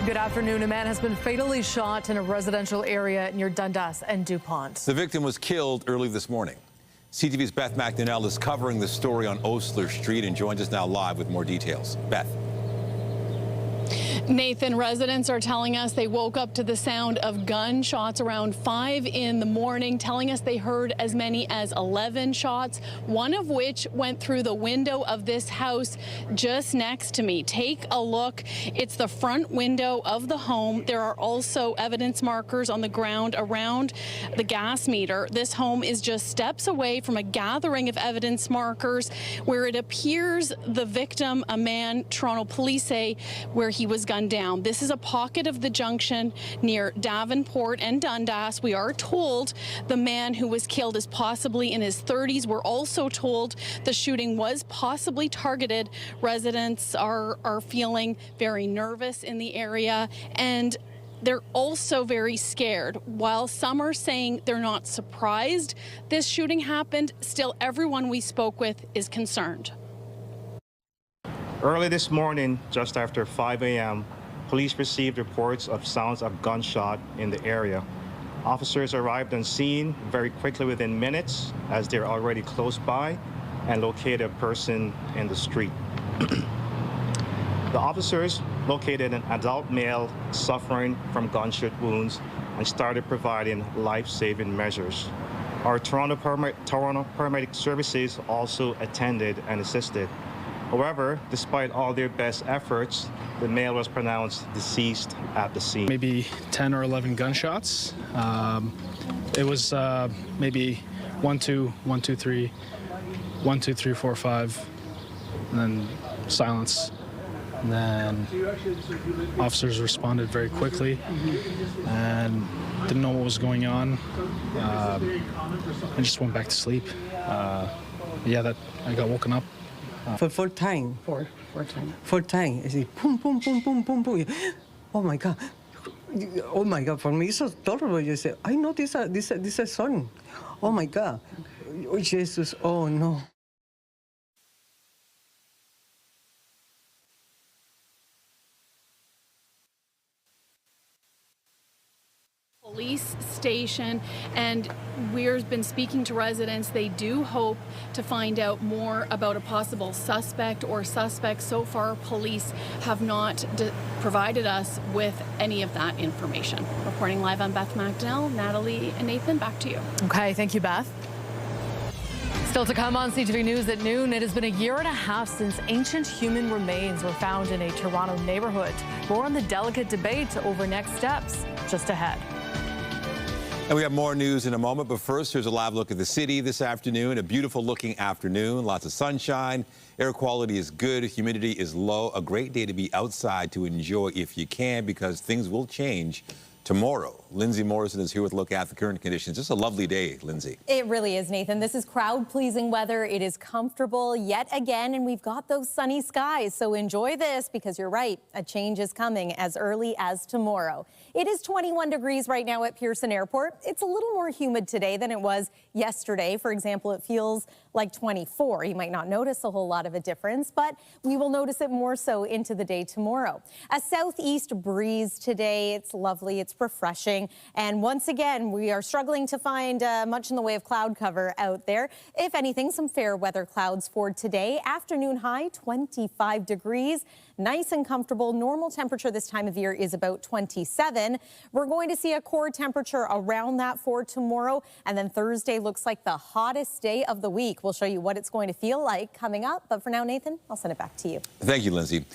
Good afternoon. A man has been fatally shot in a residential area near Dundas and DuPont. The victim was killed early this morning. CTV's Beth Macdonell is covering the story on Osler Street and joins us now live with more details. Beth. Nathan, residents are telling us they woke up to the sound of gunshots around 5 in the morning, telling us they heard as many as 11 shots, one of which went through the window of this house just next to me. Take a look. It's the front window of the home. There are also evidence markers on the ground around the gas meter. This home is just steps away from a gathering of evidence markers where it appears the victim, a man, Toronto police say, where he was gunned down. This is a pocket of the junction near Davenport and Dundas. We are told the man who was killed is possibly in his 30s. We're also told the shooting was possibly targeted. Residents are feeling very nervous in the area, and they're also very scared. While some are saying they're not surprised this shooting happened, still everyone we spoke with is concerned. Early this morning, just after 5 a.m., police received reports of sounds of gunshot in the area. Officers arrived on scene very quickly within minutes, as they're already close by, and located a person in the street. The officers located an adult male suffering from gunshot wounds and started providing life-saving measures. Our Toronto paramedic services also attended and assisted. However, despite all their best efforts, the male was pronounced deceased at the scene. Maybe 10 or 11 gunshots. It was maybe 1, 2, 1, 2, 3, 1, 2, 3, 4, 5, and then silence. And then officers responded very quickly and didn't know what was going on. I just went back to sleep. Yeah, I got woken up. For fourth time. Fourth time. I say, boom, boom, boom, boom, boom, boom. Oh my God. Oh my God. For me, it's so terrible. You say, I know this is a son. Oh my God. Oh, Jesus. Oh no. Police station, and we've been speaking to residents. They do hope to find out more about a possible suspect or suspects. So far, police have not provided us with any of that information. Reporting live, I'm Beth Macdonell. Natalie and Nathan, back to you. Okay, thank you, Beth. Still to come on CTV News at noon, it has been a year and a half since ancient human remains were found in a Toronto neighborhood. More on the delicate debate over next steps just ahead. And we have more news in a moment, but first, here's a live look at the city this afternoon. A beautiful looking afternoon, lots of sunshine, air quality is good, humidity is low. A great day to be outside to enjoy if you can, because things will change tomorrow. Lindsay Morrison is here with a look at the current conditions. Just a lovely day, Lindsay. It really is, Nathan. This is crowd-pleasing weather. It is comfortable yet again, and we've got those sunny skies. So enjoy this, because you're right, a change is coming as early as tomorrow. It is 21 degrees right now at Pearson Airport. It's a little more humid today than it was yesterday. For example, it feels like 24. You might not notice a whole lot of a difference, but we will notice it more so into the day tomorrow. A southeast breeze today. It's lovely. It's refreshing. And once again, we are struggling to find much in the way of cloud cover out there. If anything, some fair weather clouds for today. Afternoon high, 25 degrees. Nice and comfortable. Normal temperature this time of year is about 27. We're going to see a core temperature around that for tomorrow. And then Thursday looks like the hottest day of the week. We'll show you what it's going to feel like coming up. But for now, Nathan, I'll send it back to you. Thank you, Lindsay.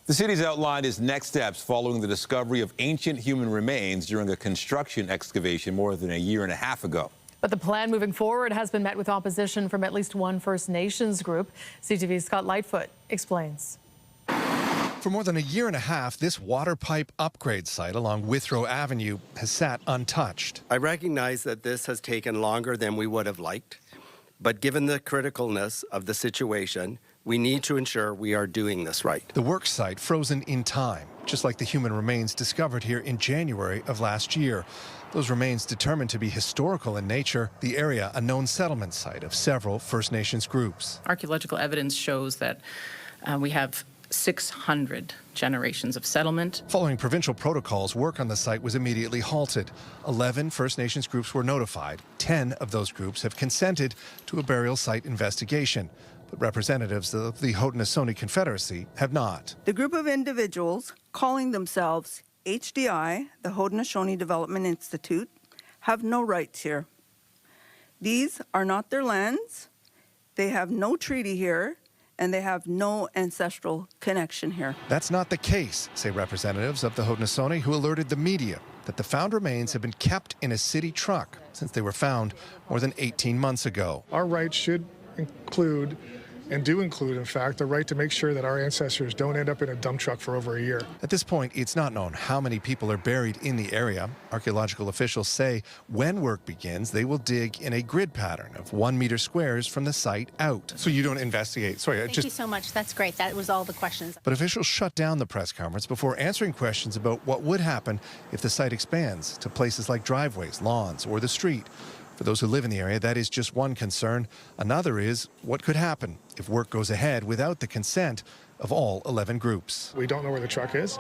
The city's outlined its next steps following the discovery of ancient human remains during a construction excavation more than a year and a half ago. But the plan moving forward has been met with opposition from at least one First Nations group. CTV's Scott Lightfoot explains. For more than a year and a half, this water pipe upgrade site along Withrow Avenue has sat untouched. I recognize that this has taken longer than we would have liked, but given the criticalness of the situation, we need to ensure we are doing this right. The work site frozen in time, just like the human remains discovered here in January of last year. Those remains determined to be historical in nature, the area a known settlement site of several First Nations groups. Archaeological evidence shows that we have 600 generations of settlement. Following provincial protocols, work on the site was immediately halted. 11 First Nations groups were notified. 10 of those groups have consented to a burial site investigation. But representatives of the Haudenosaunee Confederacy have not. The group of individuals calling themselves HDI, the Haudenosaunee Development Institute, have no rights here. These are not their lands. They have no treaty here, and they have no ancestral connection here. That's not the case, say representatives of the Haudenosaunee who alerted the media that the found remains have been kept in a city truck since they were found more than 18 months ago. Our rights should include, and do include, in fact, the right to make sure that our ancestors don't end up in a dump truck for over a year. At this point, it's not known how many people are buried in the area. Archaeological officials say when work begins, they will dig in a grid pattern of 1 meter squares from the site out. So you don't investigate. Sorry, Thank you so much. That's great. That was all the questions. But officials shut down the press conference before answering questions about what would happen if the site expands to places like driveways, lawns, or the street. For those who live in the area, that is just one concern. Another is what could happen if work goes ahead without the consent of all 11 groups. We don't know where the truck is,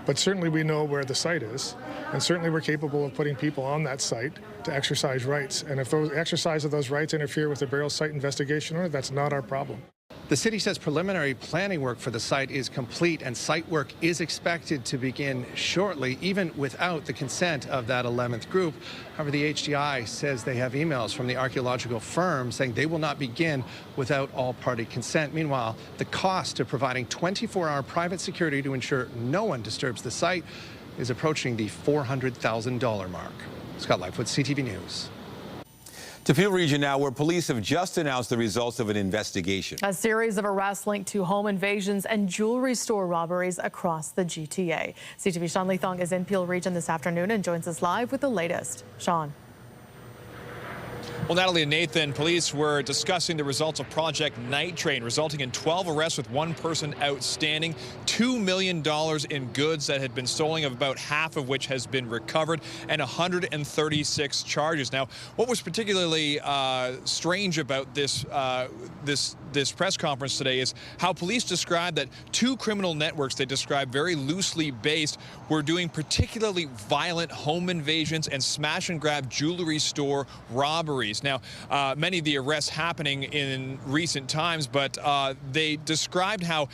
but certainly we know where the site is, and certainly we're capable of putting people on that site to exercise rights. And if the exercise of those rights interfere with the burial site investigation order, that's not our problem. The city says preliminary planning work for the site is complete and site work is expected to begin shortly, even without the consent of that 11th group. However, the HDI says they have emails from the archaeological firm saying they will not begin without all-party consent. Meanwhile, the cost of providing 24-hour private security to ensure no one disturbs the site is approaching the $400,000 mark. Scott Lightfoot, CTV News. To Peel Region now, where police have just announced the results of an investigation. A series of arrests linked to home invasions and jewelry store robberies across the GTA. CTV Sean Leathong is in Peel Region this afternoon and joins us live with the latest. Sean. Well, Natalie and Nathan, police were discussing the results of Project Night Train, resulting in 12 arrests with one person outstanding, $2 million in goods that had been stolen, of about half of which has been recovered, and 136 charges. Now, what was particularly strange about this press conference today is how police described that two criminal networks they described very loosely based were doing particularly violent home invasions and smash and grab jewelry store robberies. Now, many of the arrests happening in recent times, but they described how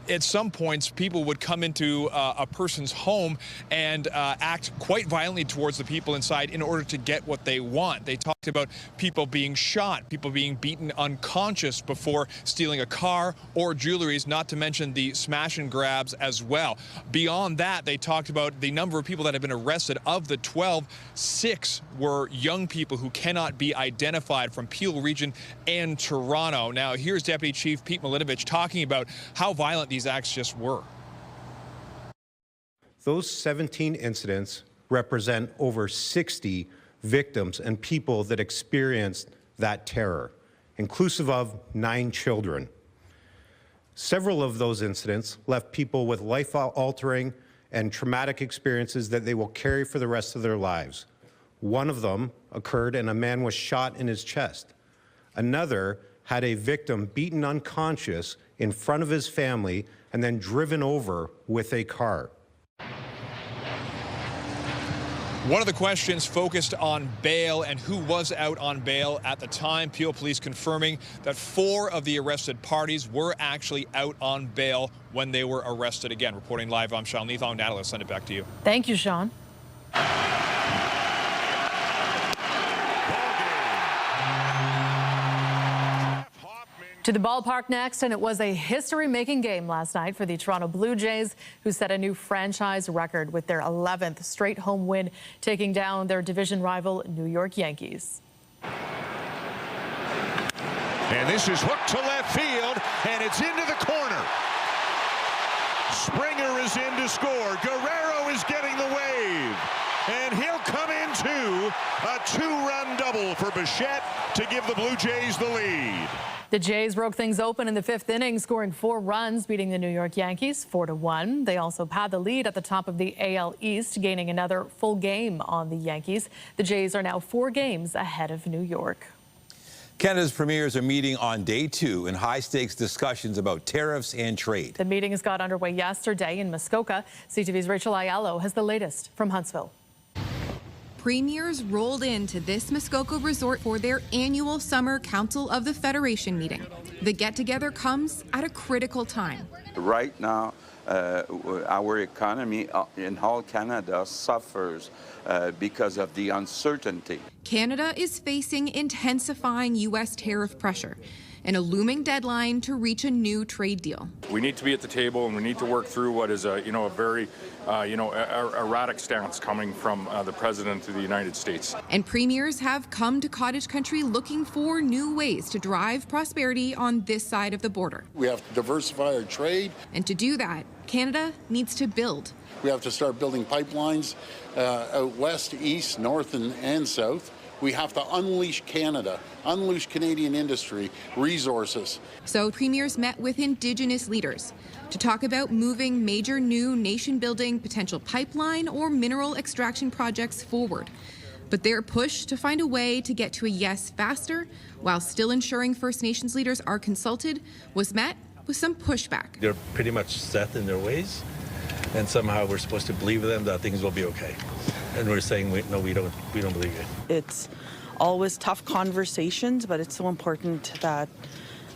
at some points people would come into a person's home and act quite violently towards the people inside in order to get what they want. They talked about people being shot, people being beaten unconscious before stealing a car or jewelries, not to mention the smash and grabs as well. Beyond that, they talked about the number of people that have been arrested. Of the 12, 6 were young people who cannot be identified from Peel Region and Toronto. Now, here's Deputy Chief Pete Milinovich talking about how violent these acts just were. Those 17 incidents represent over 60 victims and people that experienced that terror, inclusive of 9 children. Several of those incidents left people with life-altering and traumatic experiences that they will carry for the rest of their lives. One of them occurred and a man was shot in his chest. Another had a victim beaten unconscious in front of his family and then driven over with a car. One of the questions focused on bail and who was out on bail at the time. Peel Police confirming that 4 of the arrested parties were actually out on bail when they were arrested. Again, reporting live, I'm Sean Leathong. Natalie, I'll send it back to you. Thank you, Sean. To the ballpark next, and it was a history-making game last night for the Toronto Blue Jays, who set a new franchise record with their 11th straight home win, taking down their division rival New York Yankees. And this is hooked to left field, and it's into the corner. Springer is in to score. Guerrero is getting the wave. And he'll come into a 2-run double for Bichette to give the Blue Jays the lead. The Jays broke things open in the 5th inning, scoring 4 runs, beating the New York Yankees 4-1. They also had the lead at the top of the AL East, gaining another full game on the Yankees. The Jays are now 4 games ahead of New York. Canada's premiers are meeting on day 2 in high-stakes discussions about tariffs and trade. The meetings got underway yesterday in Muskoka. CTV's Rachel Aiello has the latest from Huntsville. Premiers rolled into this Muskoka resort for their annual Summer Council of the Federation meeting. The get-together comes at a critical time. Right now, our economy in all Canada suffers because of the uncertainty. Canada is facing intensifying U.S. tariff pressure and a looming deadline to reach a new trade deal. We need to be at the table, and we need to work through what is a very erratic stance coming from the President of the United States. And premiers have come to cottage country looking for new ways to drive prosperity on this side of the border. We have to diversify our trade. And to do that, Canada needs to build. We have to start building pipelines out west, east, north, and south. We have to unleash Canada, unleash Canadian industry, resources. So premiers met with Indigenous leaders to talk about moving major new nation-building potential pipeline or mineral extraction projects forward. But their push to find a way to get to a yes faster, while still ensuring First Nations leaders are consulted, was met with some pushback. They're pretty much set in their ways, and somehow we're supposed to believe them that things will be okay. And we're saying, no, we don't believe it. It's always tough conversations, but it's so important that,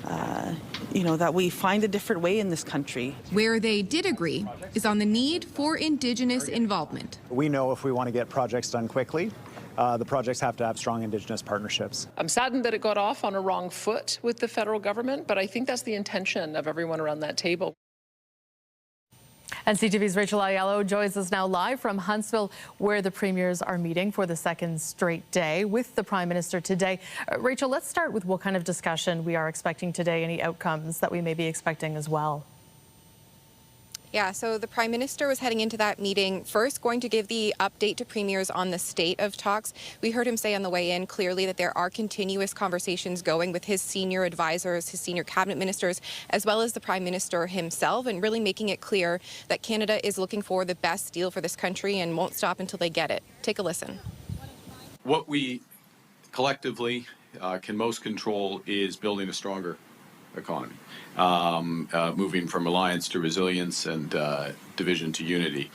that we find a different way in this country. Where they did agree is on the need for Indigenous involvement. We know if we want to get projects done quickly, the projects have to have strong Indigenous partnerships. I'm saddened that it got off on a wrong foot with the federal government, but I think that's the intention of everyone around that table. And CTV's Rachel Aiello joins us now live from Huntsville, where the premiers are meeting for the second straight day with the Prime Minister today. Rachel, let's start with what kind of discussion we are expecting today, any outcomes that we may be expecting as well. Yeah, so the Prime Minister was heading into that meeting first going to give the update to premiers on the state of talks. We heard him say on the way in clearly that there are continuous conversations going with his senior advisors, his senior cabinet ministers, as well as the Prime Minister himself, and really making it clear that Canada is looking for the best deal for this country and won't stop until they get it. Take a listen. What we collectively can most control is building a stronger economy, moving from alliance to resilience and division to unity.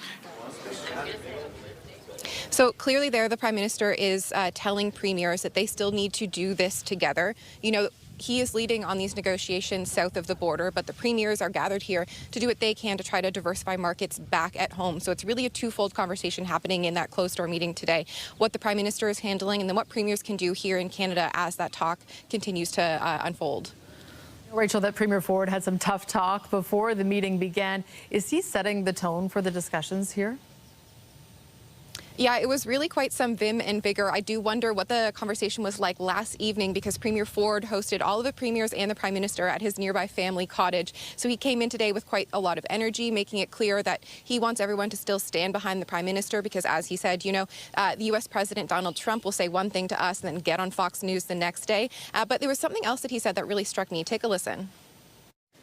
So clearly there, the Prime Minister is telling premiers that they still need to do this together. You know, he is leading on these negotiations south of the border, but the premiers are gathered here to do what they can to try to diversify markets back at home. So it's really a twofold conversation happening in that closed-door meeting today. What the Prime Minister is handling and then what premiers can do here in Canada as that talk continues to unfold. Rachel, that Premier Ford had some tough talk before the meeting began. Is he setting the tone for the discussions here? Yeah, it was really quite some vim and vigor. I do wonder what the conversation was like last evening because Premier Ford hosted all of the premiers and the Prime Minister at his nearby family cottage. So he came in today with quite a lot of energy, making it clear that he wants everyone to still stand behind the Prime Minister because, as he said, the U.S. President Donald Trump will say one thing to us and then get on Fox News the next day. But there was something else that he said that really struck me. Take a listen.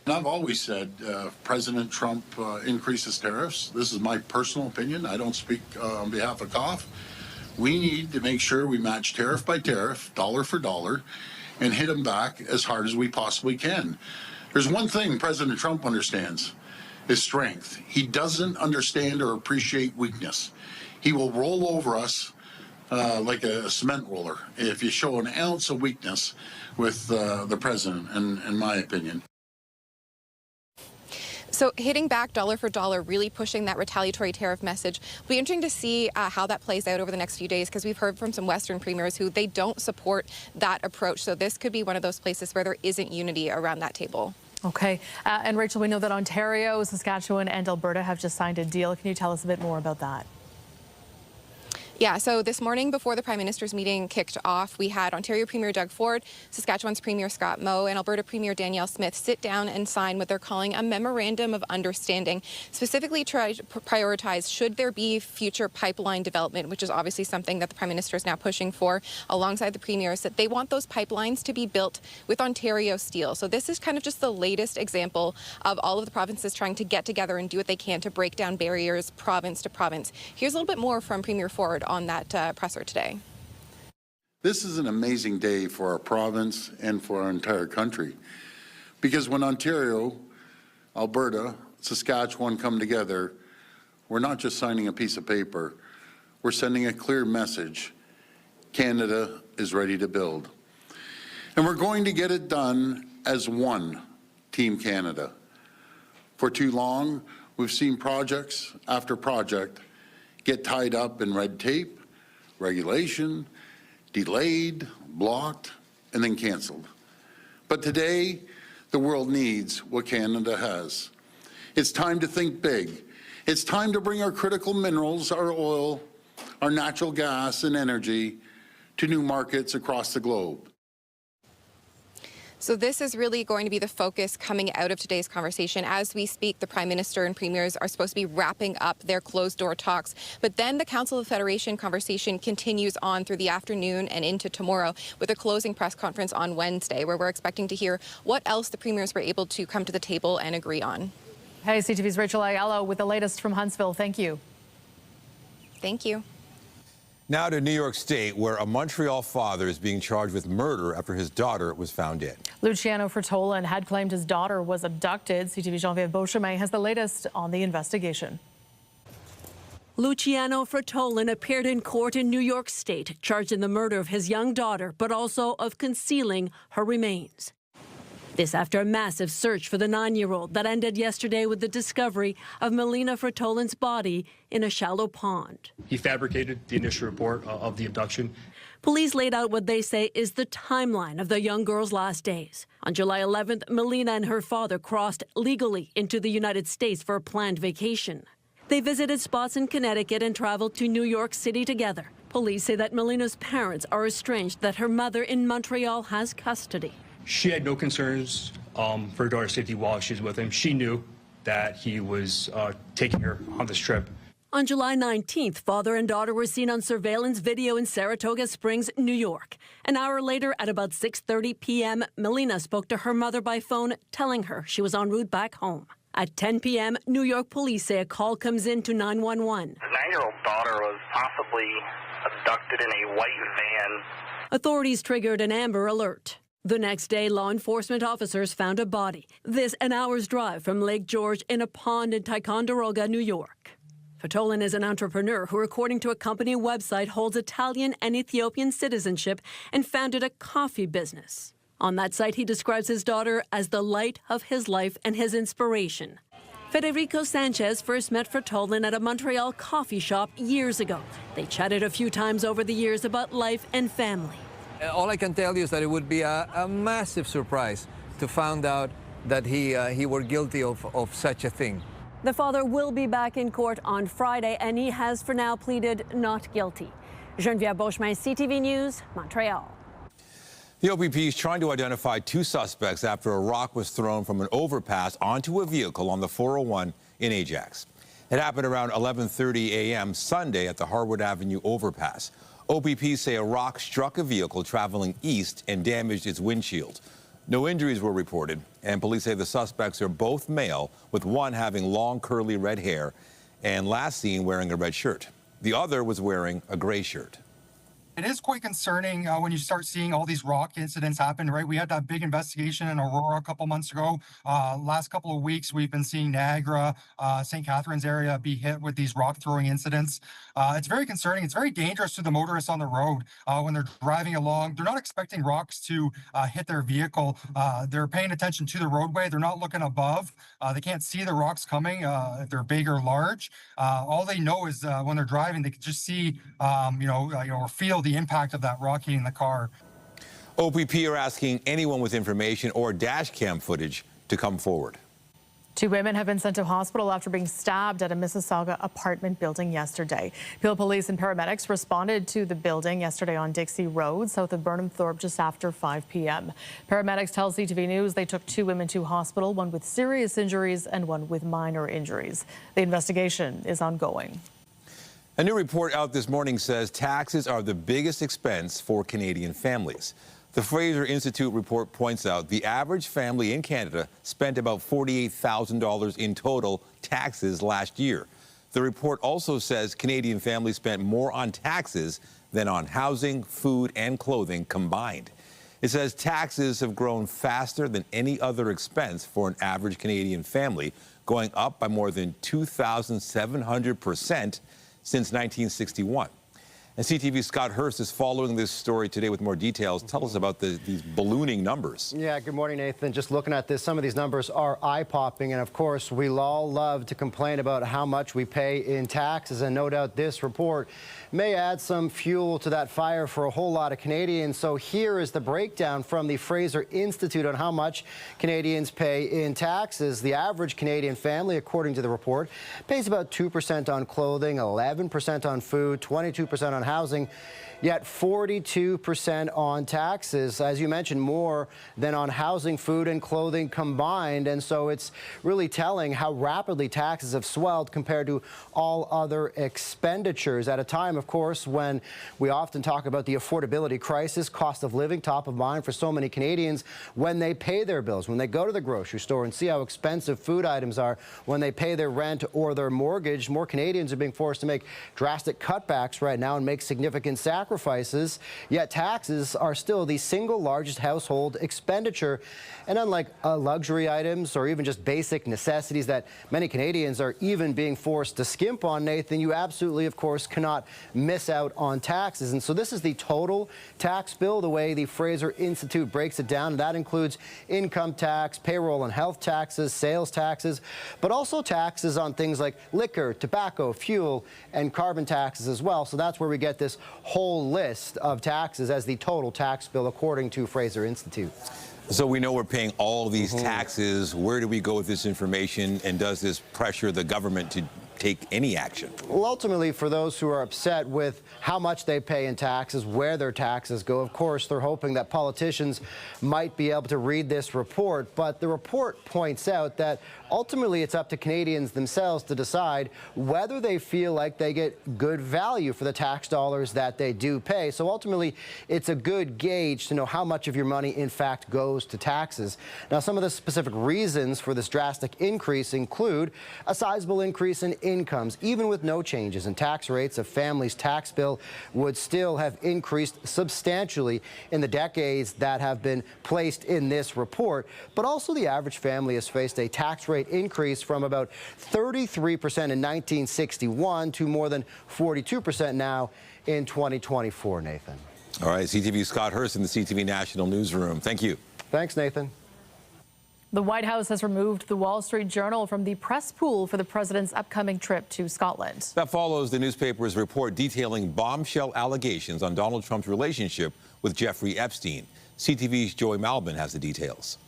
I've always said President Trump increases tariffs. This is my personal opinion. I don't speak on behalf of COF. We need to make sure we match tariff by tariff, dollar for dollar, and hit them back as hard as we possibly can. There's one thing President Trump understands, is strength. He doesn't understand or appreciate weakness. He will roll over us like a cement roller if you show an ounce of weakness with the president, in my opinion. So hitting back dollar for dollar, really pushing that retaliatory tariff message. It'll be interesting to see how that plays out over the next few days because we've heard from some Western premiers who they don't support that approach. So this could be one of those places where there isn't unity around that table. Okay. And Rachel, we know that Ontario, Saskatchewan and Alberta have just signed a deal. Can you tell us a bit more about that? Yeah, so this morning before the Prime Minister's meeting kicked off, we had Ontario Premier Doug Ford, Saskatchewan's Premier Scott Moe, and Alberta Premier Danielle Smith sit down and sign what they're calling a memorandum of understanding, specifically try to prioritize should there be future pipeline development, which is obviously something that the Prime Minister is now pushing for alongside the premiers, that they want those pipelines to be built with Ontario steel. So this is kind of just the latest example of all of the provinces trying to get together and do what they can to break down barriers province to province. Here's a little bit more from Premier Ford on that presser today. This is an amazing day for our province and for our entire country, because when Ontario, Alberta, Saskatchewan come together, we're not just signing a piece of paper, we're sending a clear message. Canada is ready to build. And we're going to get it done as one Team Canada. For too long, we've seen projects after project get tied up in red tape, regulation, delayed, blocked, and then canceled. But today, the world needs what Canada has. It's time to think big. It's time to bring our critical minerals, our oil, our natural gas and energy to new markets across the globe. So this is really going to be the focus coming out of today's conversation. As we speak, the Prime Minister and Premiers are supposed to be wrapping up their closed-door talks. But then the Council of Federation conversation continues on through the afternoon and into tomorrow with a closing press conference on Wednesday, where we're expecting to hear what else the Premiers were able to come to the table and agree on. Hey, CTV's Rachel Ayala with the latest from Huntsville. Thank you. Thank you. Now to New York State, where a Montreal father is being charged with murder after his daughter was found dead. Luciano Fertolan had claimed his daughter was abducted. CTV's Jean-Vive Beauchemin has the latest on the investigation. Luciano Fertolan appeared in court in New York State, charged in the murder of his young daughter, but also of concealing her remains. This after a massive search for the 9-year-old that ended yesterday with the discovery of Melina Fertolan's body in a shallow pond. He fabricated the initial report of the abduction. Police laid out what they say is the timeline of the young girl's last days. On July 11th, Melina and her father crossed legally into the United States for a planned vacation. They visited spots in Connecticut and traveled to New York City together. Police say that Melina's parents are estranged, that her mother in Montreal has custody. She had no concerns for her daughter's safety while she was with him. She knew that he was taking her on this trip. On July 19th, father and daughter were seen on surveillance video in Saratoga Springs, New York. An hour later, at about 6:30 p.m., Melina spoke to her mother by phone, telling her she was en route back home. At 10 p.m., New York police say a call comes in to 911. The 9-year-old daughter was possibly abducted in a white van. Authorities triggered an Amber Alert. The next day, law enforcement officers found a body. This an hour's drive from Lake George in a pond in Ticonderoga, New York. Fertolan is an entrepreneur who, according to a company website, holds Italian and Ethiopian citizenship and founded a coffee business. On that site, he describes his daughter as the light of his life and his inspiration. Federico Sanchez first met Fertolan at a Montreal coffee shop years ago. They chatted a few times over the years about life and family. All I can tell you is that it would be a massive surprise to find out that he were guilty of such a thing. The father will be back in court on Friday, and he has for now pleaded not guilty. Geneviève Beauchemin, CTV News, Montreal. The OPP is trying to identify 2 suspects after a rock was thrown from an overpass onto a vehicle on the 401 in Ajax. It happened around 11:30 a.m. Sunday at the Harwood Avenue overpass. OPP say a rock struck a vehicle traveling east and damaged its windshield. No injuries were reported, and police say the suspects are both male, with one having long curly red hair and last seen wearing a red shirt. The other was wearing a gray shirt. It is quite concerning when you start seeing all these rock incidents happen, right? We had that big investigation in Aurora a couple months ago. Last couple of weeks, we've been seeing Niagara, St. Catharines area be hit with these rock throwing incidents. It's very concerning. It's very dangerous to the motorists on the road when they're driving along. They're not expecting rocks to hit their vehicle. They're paying attention to the roadway. They're not looking above. They can't see the rocks coming if they're big or large. All they know is when they're driving, they can just see, or feel the impact of that rock hitting the car. OPP are asking anyone with information or dash cam footage to come forward. 2 women have been sent to hospital after being stabbed at a Mississauga apartment building yesterday. Peel police and paramedics responded to the building yesterday on Dixie Road, south of Burnham Thorpe, just after 5 p.m. Paramedics tell CTV News they took 2 women to hospital, one with serious injuries and one with minor injuries. The investigation is ongoing. A new report out this morning says taxes are the biggest expense for Canadian families. The Fraser Institute report points out the average family in Canada spent about $48,000 in total taxes last year. The report also says Canadian families spent more on taxes than on housing, food, and clothing combined. It says taxes have grown faster than any other expense for an average Canadian family, going up by more than 2,700% since 1961. And CTV's Scott Hurst is following this story today with more details. Tell us about these ballooning numbers. Yeah, good morning, Nathan. Just looking at this, some of these numbers are eye-popping. And of course, we all love to complain about how much we pay in taxes. And no doubt this report may add some fuel to that fire for a whole lot of Canadians. So here is the breakdown from the Fraser Institute on how much Canadians pay in taxes. The average Canadian family, according to the report, pays about 2% on clothing, 11% on food, 22% on housing, yet 42% on taxes. As you mentioned, more than on housing, food, and clothing combined. And so it's really telling how rapidly taxes have swelled compared to all other expenditures at a time, of course, when we often talk about the affordability crisis, cost of living top of mind for so many Canadians when they pay their bills, when they go to the grocery store and see how expensive food items are, when they pay their rent or their mortgage. More Canadians are being forced to make drastic cutbacks right now and make significant sacrifices, yet taxes are still the single largest household expenditure. And unlike luxury items or even just basic necessities that many Canadians are even being forced to skimp on, Nathan, you absolutely, of course, cannot miss out on taxes. And so this is the total tax bill, the way the Fraser Institute breaks it down. And that includes income tax, payroll and health taxes, sales taxes, but also taxes on things like liquor, tobacco, fuel, and carbon taxes as well. So that's where we get this whole list of taxes as the total tax bill, according to Fraser Institute. So we know we're paying all these taxes. Where do we go with this information? And does this pressure the government to take any action? Well, ultimately, for those who are upset with how much they pay in taxes, where their taxes go, of course, they're hoping that politicians might be able to read this report. But the report points out that ultimately it's up to Canadians themselves to decide whether they feel like they get good value for the tax dollars that they do pay. So ultimately, it's a good gauge to know how much of your money, in fact, goes to taxes. Now, some of the specific reasons for this drastic increase include a sizable increase in incomes. Even with no changes in tax rates, a family's tax bill would still have increased substantially in the decades that have been placed in this report. But also the average family has faced a tax rate increase from about 33% in 1961 to more than 42% now in 2024, Nathan. All right, CTV Scott Hurst in the CTV National Newsroom. Thank you. Thanks, Nathan. The White House has removed the Wall Street Journal from the press pool for the president's upcoming trip to Scotland. That follows the newspaper's report detailing bombshell allegations on Donald Trump's relationship with Jeffrey Epstein. CTV's Joey Malbin has the details.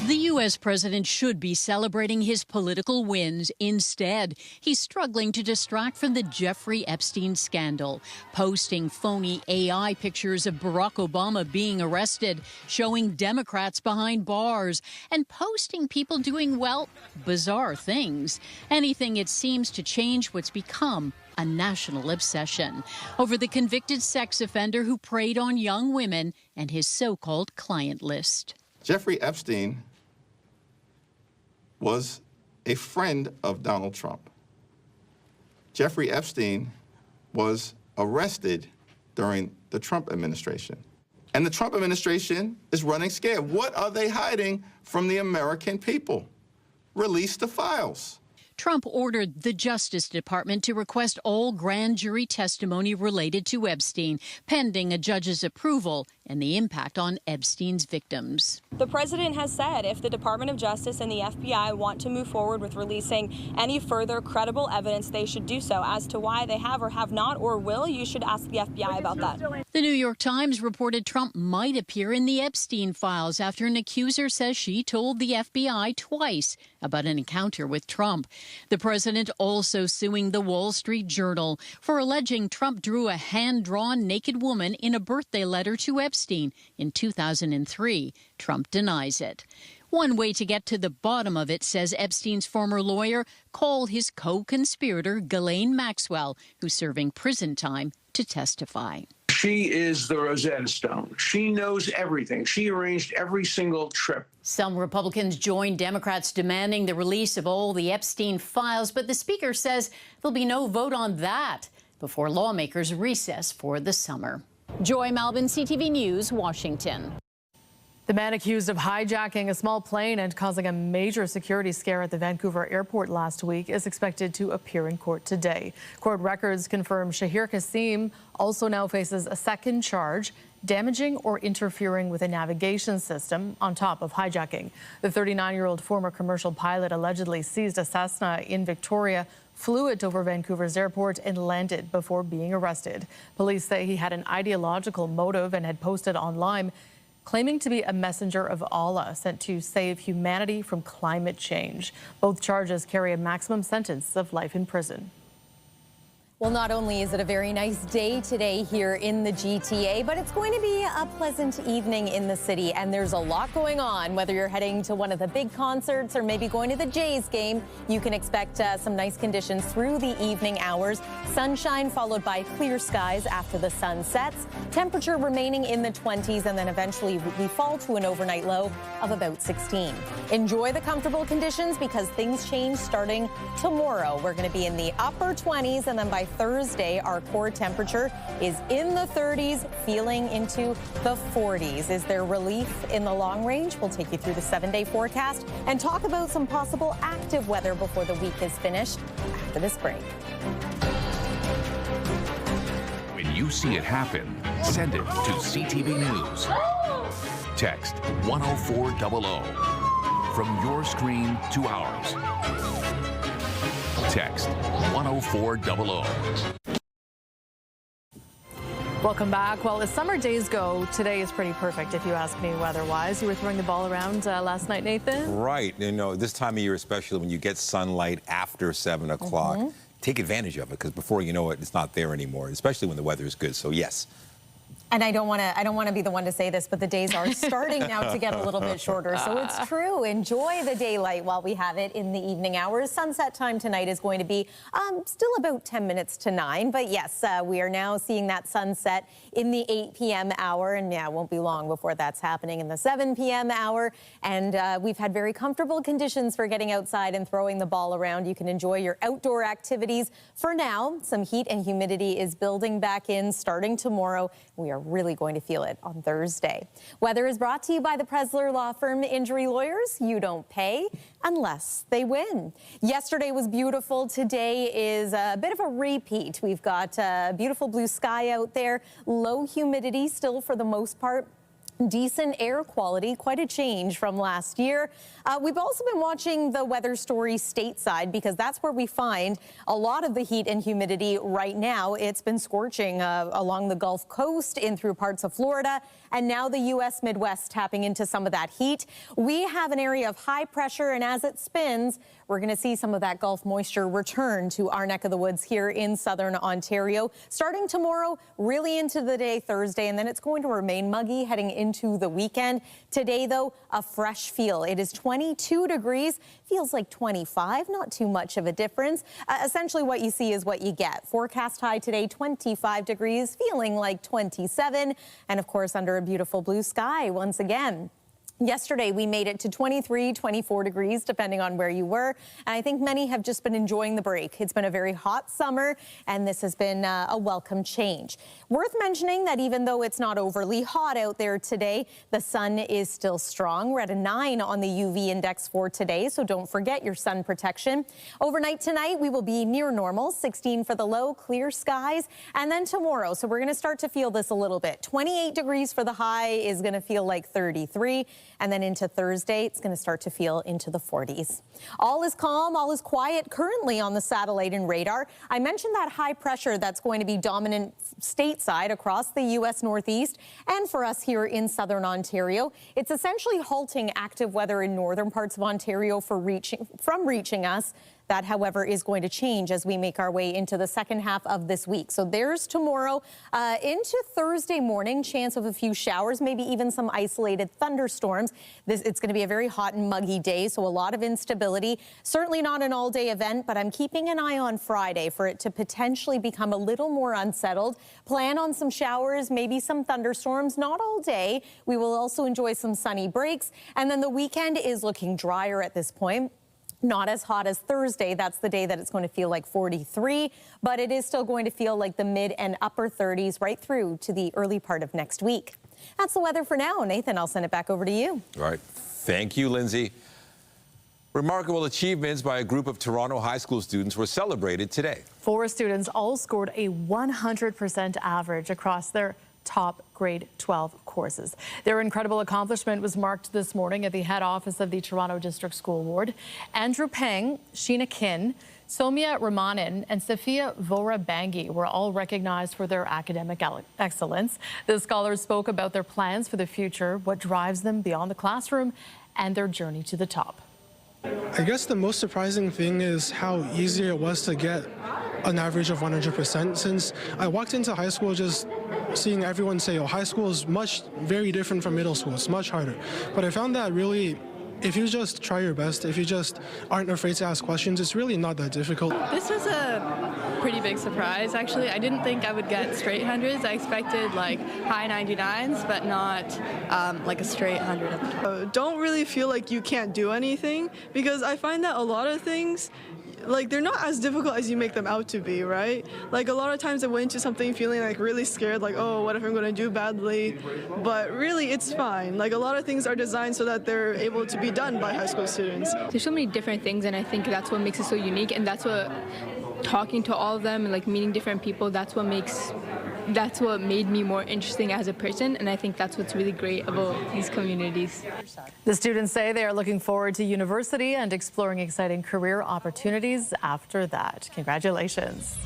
The U.S. president should be celebrating his political wins. Instead, he's struggling to distract from the Jeffrey Epstein scandal, posting phony AI pictures of Barack Obama being arrested, showing Democrats behind bars, and posting people doing, well, bizarre things. Anything it seems to change what's become a national obsession over the convicted sex offender who preyed on young women and his so-called client list. Jeffrey Epstein was a friend of Donald Trump. Jeffrey Epstein was arrested during the Trump administration. And the Trump administration is running scared. What are they hiding from the American people? Release the files. Trump ordered the Justice Department to request all grand jury testimony related to Epstein, pending a judge's approval and the impact on Epstein's victims. The president has said if the Department of Justice and the FBI want to move forward with releasing any further credible evidence, they should do so. As to why they have or have not or will, you should ask the FBI about that. The New York Times reported Trump might appear in the Epstein files after an accuser says she told the FBI twice about an encounter with Trump. The president also suing the Wall Street Journal for alleging Trump drew a hand-drawn naked woman in a birthday letter to Epstein in 2003. Trump denies it. One way to get to the bottom of it, says Epstein's former lawyer, call his co-conspirator Ghislaine Maxwell, who's serving prison time, to testify. She is the Rosetta Stone. She knows everything. She arranged every single trip. Some Republicans joined Democrats demanding the release of all the Epstein files, but the Speaker says there'll be no vote on that before lawmakers recess for the summer. Joy Malvin, CTV News, Washington. The man accused of hijacking a small plane and causing a major security scare at the Vancouver airport last week is expected to appear in court today. Court records confirm Shahir Kasim also now faces a second charge, damaging or interfering with a navigation system on top of hijacking. The 39-year-old former commercial pilot allegedly seized a Cessna in Victoria, flew it over Vancouver's airport and landed before being arrested. Police say he had an ideological motive and had posted online claiming to be a messenger of Allah sent to save humanity from climate change. Both charges carry a maximum sentence of life in prison. Well, not only is it a very nice day today here in the GTA, but it's going to be a pleasant evening in the city. And there's a lot going on. Whether you're heading to one of the big concerts or maybe going to the Jays game, you can expect some nice conditions through the evening hours. Sunshine followed by clear skies after the sun sets. Temperature remaining in the 20s, and then eventually we fall to an overnight low of about 16. Enjoy the comfortable conditions because things change starting tomorrow. We're going to be in the upper 20s, and then by Thursday, our core temperature is in the 30s, feeling into the 40s. Is there relief in the long range? We'll take you through the 7-day forecast and talk about some possible active weather before the week is finished after this break. When you see it happen, send it to CTV News. Text 10400 from your screen to ours. Text 10400. Welcome back. Well, as summer days go, today is pretty perfect if you ask me weather-wise. You were throwing the ball around last night, Nathan? Right. You know, this time of year, especially when you get sunlight after 7 o'clock, take advantage of it because before you know it, it's not there anymore, especially when the weather is good. So, yes. And I don't want to be the one to say this, but the days are starting now to get a little bit shorter. So it's true. Enjoy the daylight while we have it in the evening hours. Sunset time tonight is going to be still about 10 minutes to 9. But yes, we are now seeing that sunset in the 8 p.m. hour. And yeah, it won't be long before that's happening in the 7 p.m. hour. And we've had very comfortable conditions for getting outside and throwing the ball around. You can enjoy your outdoor activities. For now, some heat and humidity is building back in starting tomorrow. We are really going to feel it on Thursday. Weather is brought to you by the Presler Law Firm. Injury lawyers, you don't pay unless they win. Yesterday was beautiful. Today is a bit of a repeat. We've got beautiful blue sky out there, low humidity still for the most part. Decent air quality, quite a change from last year. We've also been watching the weather story stateside because that's where we find a lot of the heat and humidity right now. It's been scorching along the Gulf Coast, in through parts of Florida, and now the U.S. Midwest tapping into some of that heat. We have an area of high pressure, and as it spins, we're going to see some of that Gulf moisture return to our neck of the woods here in southern Ontario. Starting tomorrow, really into the day Thursday, and then it's going to remain muggy heading into the weekend. Today, though, a fresh feel. It is 22 degrees, feels like 25, not too much of a difference. Essentially, what you see is what you get. Forecast high today, 25 degrees, feeling like 27, and of course, under a beautiful blue sky once again. Yesterday, we made it to 23, 24 degrees, depending on where you were. And I think many have just been enjoying the break. It's been a very hot summer, and this has been a welcome change. Worth mentioning that even though it's not overly hot out there today, the sun is still strong. We're at a 9 on the UV index for today, so don't forget your sun protection. Overnight tonight, we will be near normal, 16 for the low, clear skies. And then tomorrow, so we're going to start to feel this a little bit. 28 degrees for the high is going to feel like 33. And then into Thursday, it's going to start to feel into the 40s. All is calm, all is quiet currently on the satellite and radar. I mentioned that high pressure that's going to be dominant stateside across the U.S. Northeast and for us here in southern Ontario. It's essentially halting active weather in northern parts of Ontario from reaching us. That, however, is going to change as we make our way into the second half of this week. So there's tomorrow into Thursday morning, chance of a few showers, maybe even some isolated thunderstorms. It's going to be a very hot and muggy day, so a lot of instability. Certainly not an all-day event, but I'm keeping an eye on Friday for it to potentially become a little more unsettled. Plan on some showers, maybe some thunderstorms, not all day. We will also enjoy some sunny breaks. And then the weekend is looking drier at this point. Not as hot as Thursday. That's the day that it's going to feel like 43, but it is still going to feel like the mid and upper 30s right through to the early part of next week. That's the weather for now. Nathan, I'll send it back over to you. All right. Thank you, Lindsay. Remarkable achievements by a group of Toronto high school students were celebrated today. 4 students all scored a 100% average across their top grade 12 courses. Their incredible accomplishment was marked this morning at the head office of the Toronto District School Board. Andrew Peng, Sheena Kin, Somya Ramanan, and Sophia Vora-Bangi were all recognized for their academic excellence. The scholars spoke about their plans for the future, what drives them beyond the classroom, and their journey to the top. I guess the most surprising thing is how easy it was to get an average of 100%, since I walked into high school just seeing everyone say, oh, high school is very different from middle school, it's much harder. But I found that really, if you just try your best, if you just aren't afraid to ask questions, it's really not that difficult. This was a pretty big surprise, actually. I didn't think I would get straight hundreds. I expected like high 99s, but not like a straight 100. Don't really feel like you can't do anything, because I find that a lot of things, like, they're not as difficult as you make them out to be, right? Like, a lot of times I went into something feeling like really scared, like, oh, what if I'm going to do badly? But really, it's fine. Like, a lot of things are designed so that they're able to be done by high school students. There's so many different things, and I think that's what makes it so unique, and that's what, talking to all of them and like meeting different people, that's what made me more interesting as a person, and I think that's what's really great about these communities. The students say they are looking forward to university and exploring exciting career opportunities after that. Congratulations.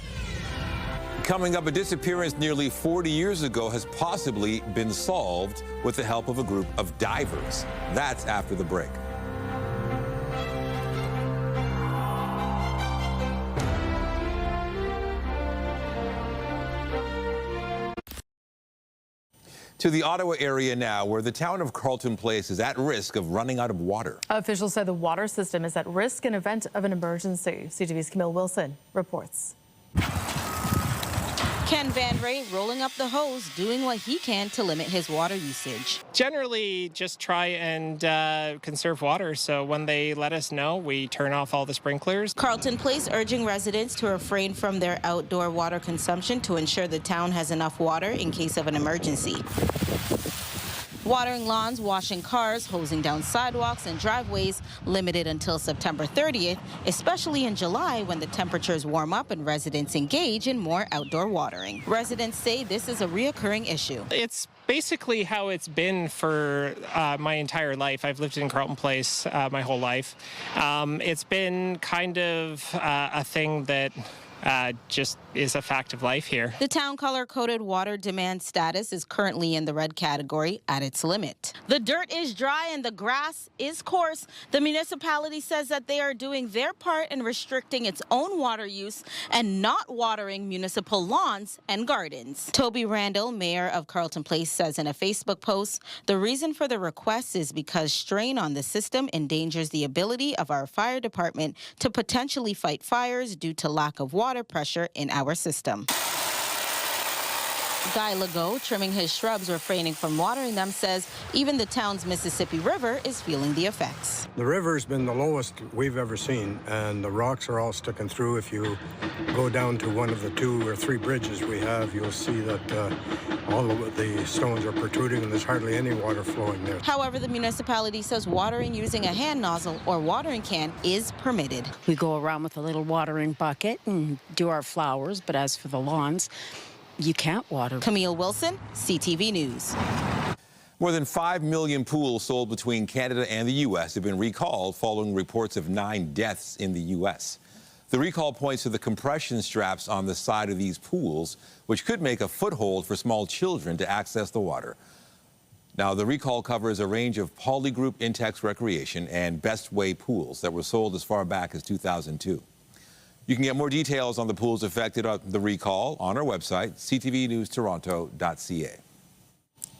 Coming up, a disappearance nearly 40 years ago has possibly been solved with the help of a group of divers. That's after the break. To the Ottawa area now, where the town of Carlton Place is at risk of running out of water. Officials say the water system is at risk in event of an emergency. CTV's Camille Wilson reports. Ken Van Ray rolling up the hose, doing what he can to limit his water usage. Generally, just try and conserve water, so when they let us know, we turn off all the sprinklers. Carlton Place urging residents to refrain from their outdoor water consumption to ensure the town has enough water in case of an emergency. Watering lawns, washing cars, hosing down sidewalks and driveways limited until September 30th, especially in July when the temperatures warm up and residents engage in more outdoor watering. Residents say this is a reoccurring issue. It's basically how it's been for my entire life. I've lived in Carlton Place my whole life. It's been kind of a thing that just is a fact of life here. The town color-coded water demand status is currently in the red category at its limit. The dirt is dry and the grass is coarse. The municipality says that they are doing their part in restricting its own water use and not watering municipal lawns and gardens. Toby Randall, mayor of Carlton Place, says in a Facebook post, the reason for the request is because strain on the system endangers the ability of our fire department to potentially fight fires due to lack of water pressure in our system. Guy Legault, trimming his shrubs, refraining from watering them, says even the town's Mississippi River is feeling the effects. The river's been the lowest we've ever seen, and the rocks are all sticking through. If you go down to one of the 2 or 3 bridges we have, you'll see that all of the stones are protruding and there's hardly any water flowing there. However, the municipality says watering using a hand nozzle or watering can is permitted. We go around with a little watering bucket and do our flowers, but as for the lawns, you can't water. Camille Wilson, CTV News. More than 5 million pools sold between Canada and the U.S. have been recalled following reports of 9 deaths in the U.S. The recall points to the compression straps on the side of these pools, which could make a foothold for small children to access the water. Now, the recall covers a range of Polygroup Intex Recreation and Best Way pools that were sold as far back as 2002. You can get more details on the pools affected on the recall on our website, ctvnewstoronto.ca.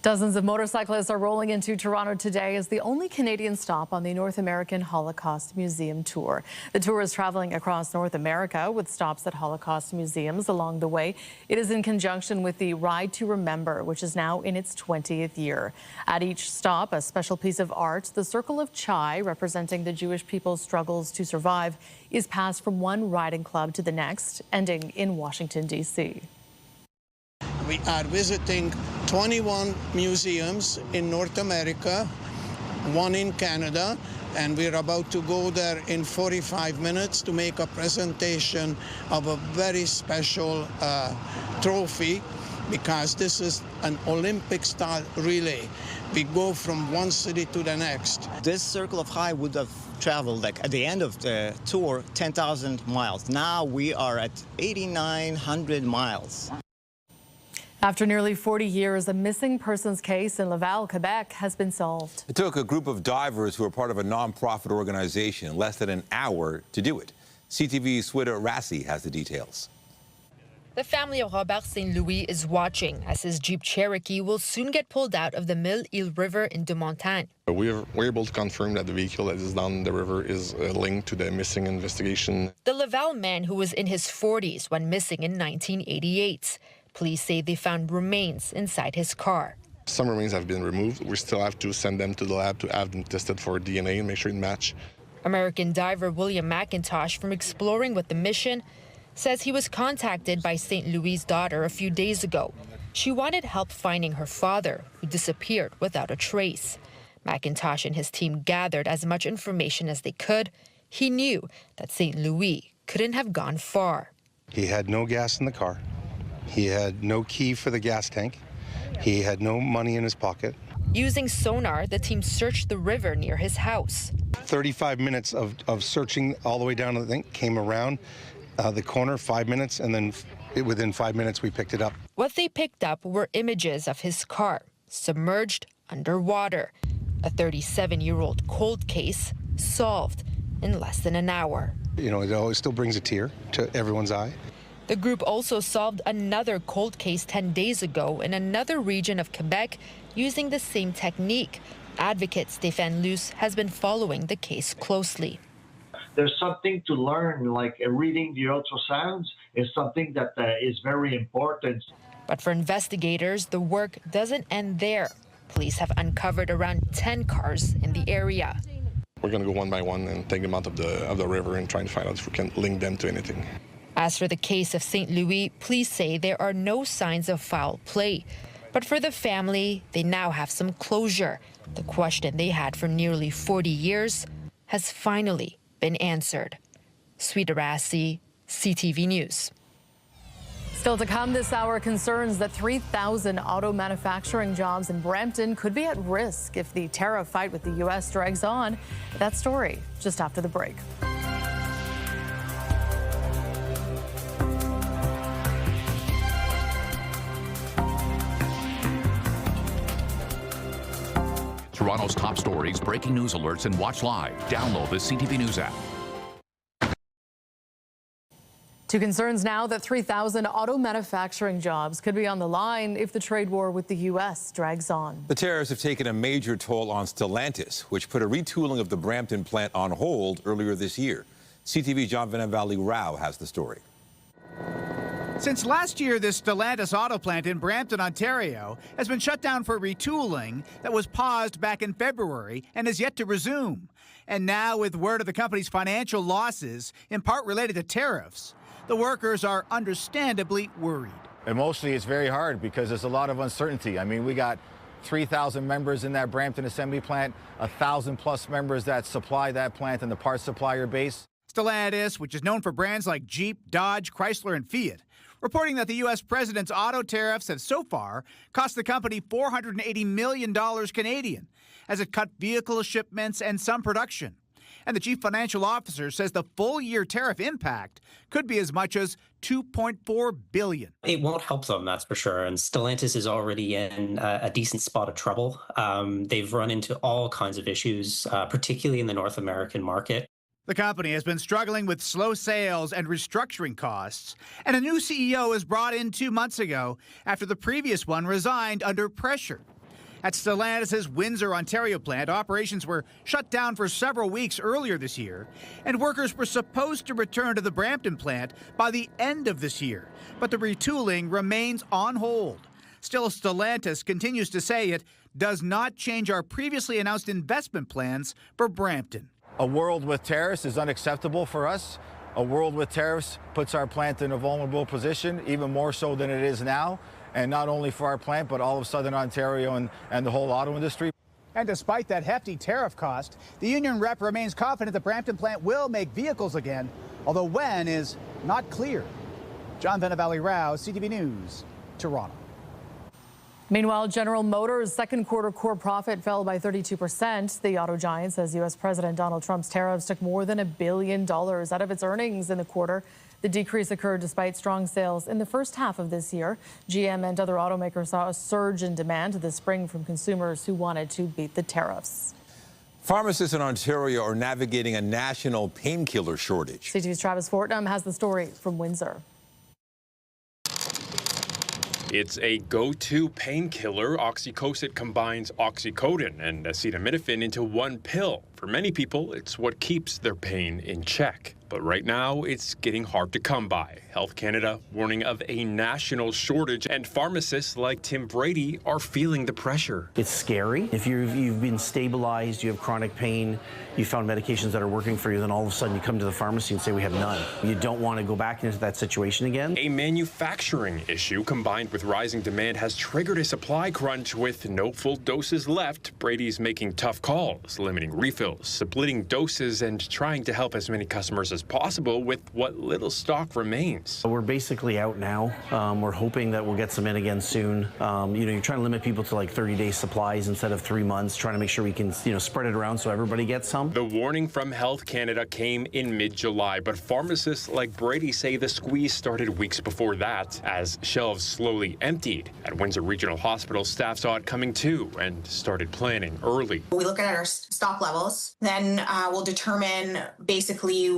Dozens of motorcyclists are rolling into Toronto today as the only Canadian stop on the North American Holocaust Museum Tour. The tour is traveling across North America with stops at Holocaust museums along the way. It is in conjunction with the Ride to Remember, which is now in its 20th year. At each stop, a special piece of art, the Circle of Chai, representing the Jewish people's struggles to survive, is passed from one riding club to the next, ending in Washington, D.C. We are visiting 21 museums in North America, one in Canada, and we're about to go there in 45 minutes to make a presentation of a very special trophy, because this is an Olympic-style relay. We go from one city to the next. This Circle of High would have traveled, like at the end of the tour, 10,000 miles. Now we are at 8,900 miles. After nearly 40 years, a missing persons case in Laval, Quebec has been solved. It took a group of divers who are part of a nonprofit organization less than an hour to do it. CTV's Swida Rassi has the details. The family of Robert St. Louis is watching as his Jeep Cherokee will soon get pulled out of the Mille-Île River in De Montagne. We're able to confirm that the vehicle that is down the river is linked to the missing investigation. The Laval man, who was in his 40s, went missing in 1988. Police say they found remains inside his car. Some remains have been removed. We still have to send them to the lab to have them tested for DNA and make sure it match. American diver William McIntosh from Exploring with the Mission says he was contacted by St. Louis' daughter a few days ago. She wanted help finding her father, who disappeared without a trace. McIntosh and his team gathered as much information as they could. He knew that St. Louis couldn't have gone far. He had no gas in the car. He had no key for the gas tank. He had no money in his pocket. Using sonar, the team searched the river near his house. 35 minutes of searching all the way down to the thing, came around the corner, 5 minutes, and then within 5 minutes we picked it up. What they picked up were images of his car, submerged underwater. A 37-year-old cold case solved in less than an hour. You know, it always still brings a tear to everyone's eye. The group also solved another cold case 10 days ago in another region of Quebec using the same technique. Advocate Stéphane Luce has been following the case closely. There's something to learn, like reading the ultrasounds is something that is very important. But for investigators, the work doesn't end there. Police have uncovered around 10 cars in the area. We're going to go one by one and take them out of the river and try to find out if we can link them to anything. As for the case of St. Louis, police say there are no signs of foul play. But for the family, they now have some closure. The question they had for nearly 40 years has finally been answered. Swida Rassi, CTV News. Still to come this hour, concerns that 3,000 auto manufacturing jobs in Brampton could be at risk if the tariff fight with the U.S. drags on. That story just after the break. Toronto's top stories, breaking news alerts, and watch live. Download the CTV News app. To concerns now that 3,000 auto manufacturing jobs could be on the line if the trade war with the U.S. drags on. The tariffs have taken a major toll on Stellantis, which put a retooling of the Brampton plant on hold earlier this year. CTV's John Valley Rao has the story. Since last year, this Stellantis auto plant in Brampton, Ontario, has been shut down for retooling that was paused back in February and is yet to resume. And now, with word of the company's financial losses, in part related to tariffs, the workers are understandably worried. Emotionally, it's very hard because there's a lot of uncertainty. I mean, we got 3,000 members in that Brampton assembly plant, 1,000+ members that supply that plant and the parts supplier base. Stellantis, which is known for brands like Jeep, Dodge, Chrysler, and Fiat, reporting that the U.S. president's auto tariffs have so far cost the company $480 million Canadian as it cut vehicle shipments and some production. And the chief financial officer says the full-year tariff impact could be as much as $2.4 billion. It won't help them, that's for sure. And Stellantis is already in a decent spot of trouble. They've run into all kinds of issues, particularly in the North American market. The company has been struggling with slow sales and restructuring costs, and a new CEO was brought in 2 months ago after the previous one resigned under pressure. At Stellantis' Windsor, Ontario plant, operations were shut down for several weeks earlier this year, and workers were supposed to return to the Brampton plant by the end of this year, but the retooling remains on hold. Still, Stellantis continues to say it does not change our previously announced investment plans for Brampton. A world with tariffs is unacceptable for us. A world with tariffs puts our plant in a vulnerable position, even more so than it is now. And not only for our plant, but all of Southern Ontario and the whole auto industry. And despite that hefty tariff cost, the union rep remains confident the Brampton plant will make vehicles again, although when is not clear. John Venavalley-Rao, CTV News, Toronto. Meanwhile, General Motors' second quarter core profit fell by 32%. The auto giant says U.S. President Donald Trump's tariffs took more than $1 billion out of its earnings in the quarter. The decrease occurred despite strong sales in the first half of this year. GM and other automakers saw a surge in demand this spring from consumers who wanted to beat the tariffs. Pharmacists in Ontario are navigating a national painkiller shortage. CTV's Travis Fortnum has the story from Windsor. It's a go-to painkiller. Oxycodone combines oxycodone and acetaminophen into one pill. For many people, it's what keeps their pain in check. But right now, it's getting hard to come by. Health Canada warning of a national shortage, and pharmacists like Tim Brady are feeling the pressure. It's scary. If you've been stabilized, you have chronic pain, you found medications that are working for you, then all of a sudden you come to the pharmacy and say we have none. You don't want to go back into that situation again. A manufacturing issue combined with rising demand has triggered a supply crunch with no full doses left. Brady's making tough calls, limiting refills, splitting doses, and trying to help as many customers as possible with what little stock remains. We're basically out now. We're hoping that we'll get some in again soon. You're trying to limit people to like 30-day supplies instead of 3 months, trying to make sure we can, spread it around so everybody gets some. The warning from Health Canada came in mid-July, but pharmacists like Brady say the squeeze started weeks before that as shelves slowly emptied. At Windsor Regional Hospital, staff saw it coming too and started planning early. We look at our stock levels, then we'll determine basically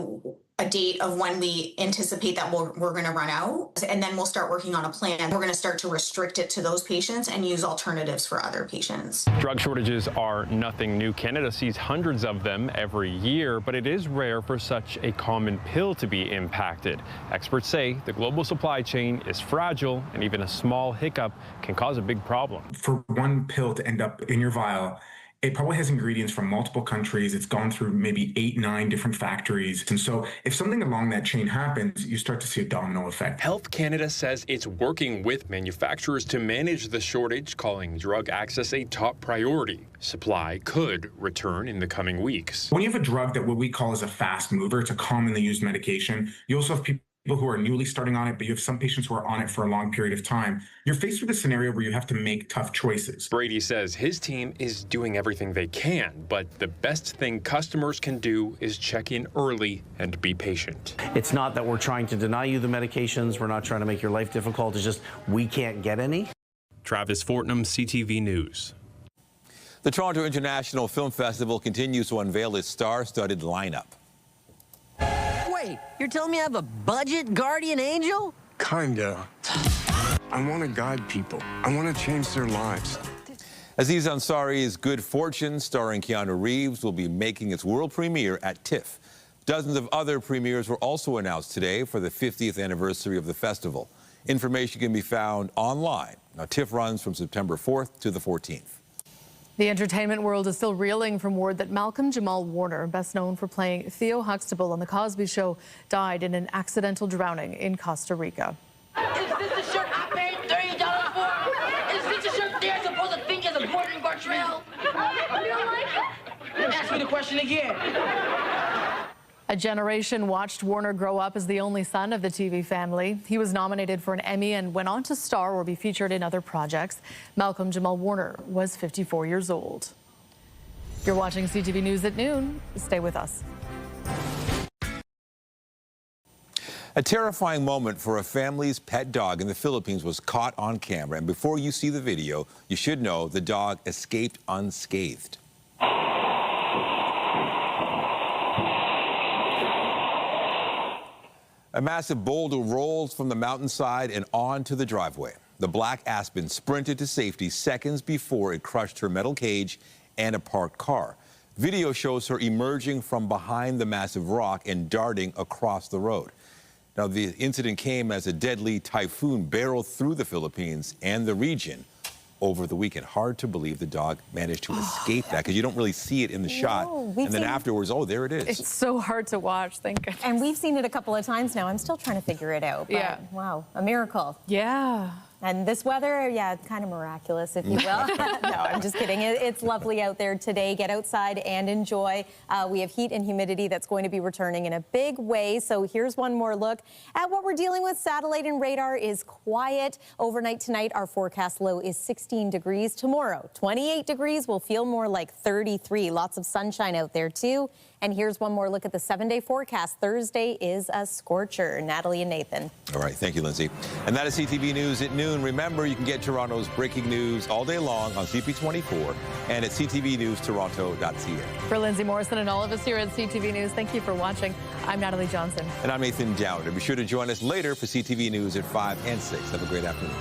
a date of when we anticipate that we're going to run out, and then we'll start working on a plan. We're going to start to restrict it to those patients and use alternatives for other patients. Drug shortages are nothing new. Canada sees hundreds of them every year, but it is rare for such a common pill to be impacted. Experts say the global supply chain is fragile, and even a small hiccup can cause a big problem. For one pill to end up in your vial, it probably has ingredients from multiple countries. It's gone through maybe 8, 9 different factories. And so if something along that chain happens, you start to see a domino effect. Health Canada says it's working with manufacturers to manage the shortage, calling drug access a top priority. Supply could return in the coming weeks. When you have a drug that what we call is a fast mover, it's a commonly used medication, you also have people who are newly starting on it, but you have some patients who are on it for a long period of time. You're faced with a scenario where you have to make tough choices. Brady says his team is doing everything they can, but the best thing customers can do is check in early and be patient. It's not that we're trying to deny you the medications. We're not trying to make your life difficult. It's just we can't get any. Travis Fortnum, CTV News. The Toronto International Film Festival continues to unveil its star-studded lineup. Wait, you're telling me I have a budget guardian angel? Kinda. I want to guide people. I want to change their lives. Aziz Ansari's Good Fortune, starring Keanu Reeves, will be making its world premiere at TIFF. Dozens of other premieres were also announced today for the 50th anniversary of the festival. Information can be found online. Now, TIFF runs from September 4th to the 14th. The entertainment world is still reeling from word that Malcolm-Jamal Warner, best known for playing Theo Huxtable on The Cosby Show, died in an accidental drowning in Costa Rica. Is this the shirt I paid $30 for? Is this the shirt they're supposed to think is a Gordon Gartrell? You don't like it? Ask me the question again. A generation watched Warner grow up as the only son of the TV family. He was nominated for an Emmy and went on to star or be featured in other projects. Malcolm-Jamal Warner was 54 years old. You're watching CTV News at noon. Stay with us. A terrifying moment for a family's pet dog in the Philippines was caught on camera. And before you see the video, you should know the dog escaped unscathed. A massive boulder rolls from the mountainside and onto the driveway. The black Aspen sprinted to safety seconds before it crushed her metal cage and a parked car. Video shows her emerging from behind the massive rock and darting across the road. Now, the incident came as a deadly typhoon barreled through the Philippines and the region over the weekend. Hard to believe the dog managed to escape that, because you don't really see it in the shot. And then afterwards, oh, there it is. It's so hard to watch, thank goodness. And we've seen it a couple of times now. I'm still trying to figure it out. But yeah. Wow, a miracle. Yeah. And this weather, yeah, kind of miraculous, if you will. No, I'm just kidding. It's lovely out there today. Get outside and enjoy. We have heat and humidity that's going to be returning in a big way. So here's one more look at what we're dealing with. Satellite and radar is quiet. Overnight tonight, our forecast low is 16 degrees. Tomorrow, 28 degrees. Will feel more like 33. Lots of sunshine out there, too. And here's one more look at the 7-day forecast. Thursday is a scorcher. Natalie and Nathan. All right. Thank you, Lindsay. And that is CTV News at noon. Remember, you can get Toronto's breaking news all day long on CP24 and at ctvnewstoronto.ca. For Lindsay Morrison and all of us here at CTV News, thank you for watching. I'm Natalie Johnson. And I'm Nathan Dowd. And be sure to join us later for CTV News at 5 and 6. Have a great afternoon.